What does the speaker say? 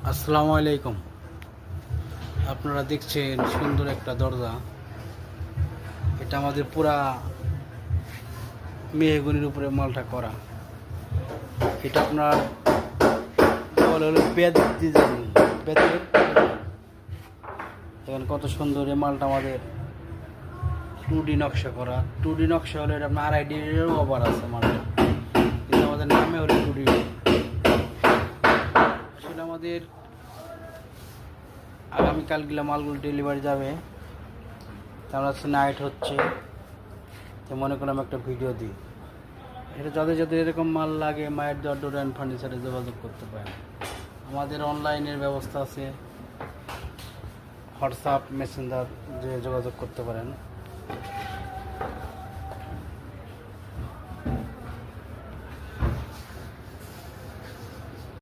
আসসালামু আলাইকুম। আপনারা দেখছেন সুন্দর একটা দরজা। এটা আমাদের পুরা মেহগনির উপরে মালটা করা। এটা আপনার বলে হলো বেত ডিজাইন, বেতের। দেখেন কত সুন্দর এই মালটা আমাদের 2D নকশা করা। 2D নকশা হলে এটা আপনার RID-এরও ওভার আছে মালটা, কিন্তু আমাদের নামে হলো 2D। আসলে আমাদের আগামীকালগুলো মালগুলো ডেলিভারি যাবে। তার হচ্ছে নাইট হচ্ছে, তো মনে করলাম একটা ভিডিও দিই। এটা যাদের যাদের এরকম মাল লাগে মায়ের ডোর অ্যান্ড ফার্নিচারে যোগাযোগ করতে পারেন। আমাদের অনলাইনের ব্যবস্থা আছে, হোয়াটসঅ্যাপ মেসেঞ্জার যে যোগাযোগ করতে পারেন।